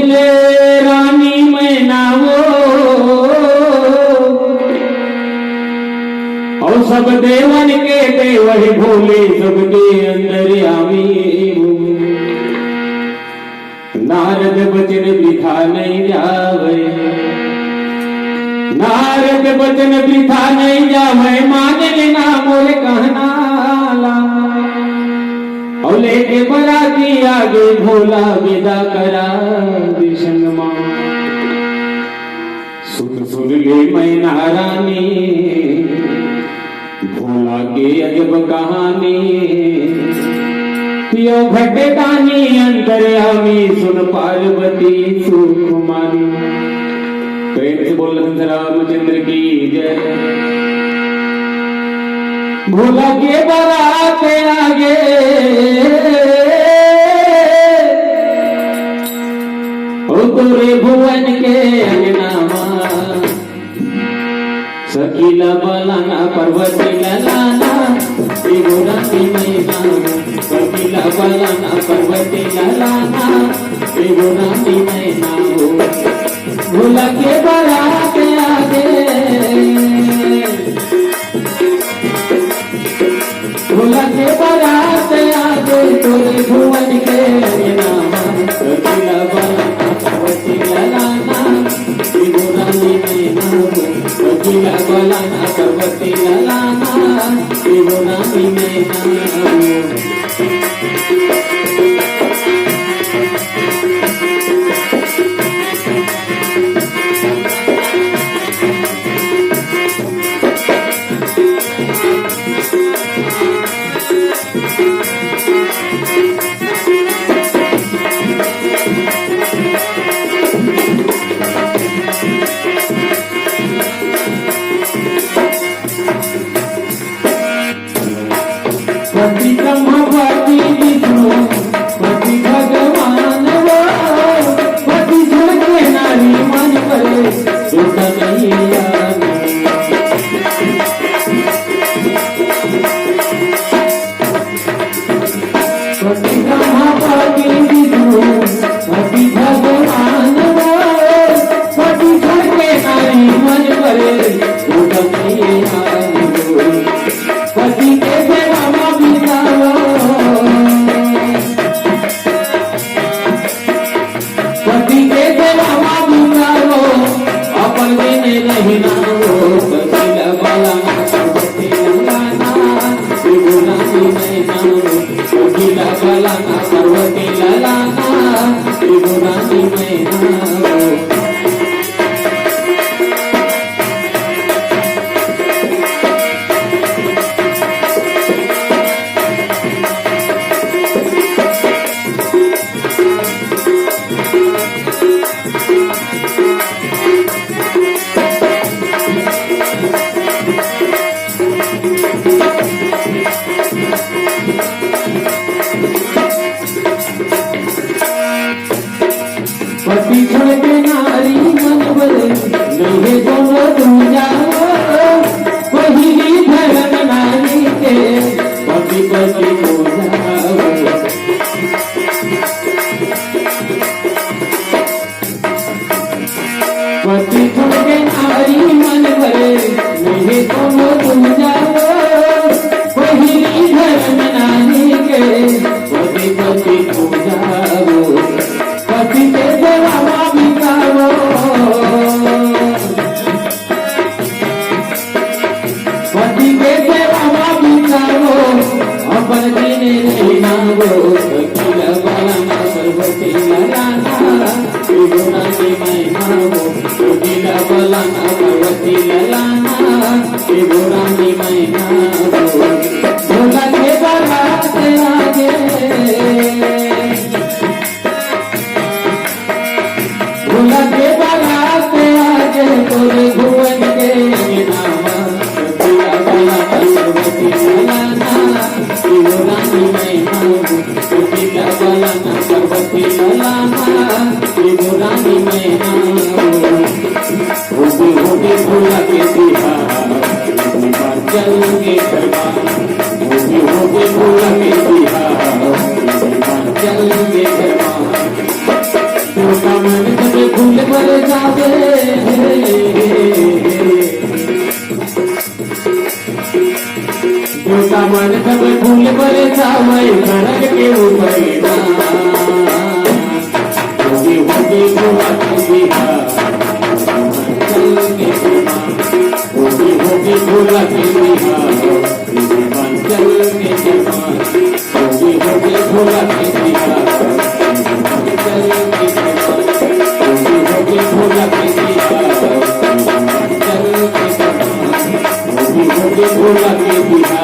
भूले रानी मैना वो और सब देवन के देव ही भोले सबके अंदर आमी नारद बचन वृथा नहीं जावे नारद बचन वृथा नहीं जावे मान लेना मोरे कहना और लेके बराती आगे भोला विदा करा विषण सुन सुन ले मैना रानी भोला के अजब कहानी यो घटदानी अंतर्यामी सुन पार्वती सुकुमारी। प्रेम से बोल रामचंद्र की जय। भोला के बारात आगे ओ तोरे भुवन के अंगनामा सकीला बलाना पर्वती ललाना त्रिगुणाती मैना सकीला बलाना पर्वती ललाना त्रिगुणाती मैना भोला के बारात आगे भोला के बारात आगे तोरे भुवन के अंगनामा सकीला बलाना पर्वती ललाना त्रिगुणाती मैना सकीला बलाना पर्वती ललाना त्रिगुणाती मैना। पति ब्रह्मा पति विष्णु पति भगवान वो पति झलके नारी मन करे दुख नहीं आवे। पति ब्रह्मा पति विष्णु पति भगवान वो पति झलके नारी मन करे दुख नहीं आवे। पति के सेवा पति के सेवा बिताओ अपन देने नहीं ना हो सकीला बलाना पर्वती ललाना त्रिगुणाती मैना सकीला बलाना पर्वती ललाना त्रिगुणाती मैना। पति छोड़के नारी मन बले नहीं दोनों तुम जाओ पहिली धर्म नारी के पति पति हो जाओ। पति छोड़के नारी मन बले नहीं दोनों तुम जाओ पहिली धर्म नारी के पति पति हो जाओ। पति के सेवा बिताओ पति के सेवा बिताओ अपन देने नहीं मांगो सकीला बलाना पर्वती ललाना त्रिगुणाती मैना सकीला बलाना पर्वती ललाना सावय खरग के ऊपर होगी होगी भोला की बिहार होगी होगी भोला की बिहार चल के जवान होगी होगी भोला की बिहार चल के जवान होगी होगी भोला की बिहार चल के जवान होगी होगी भोला की बिहार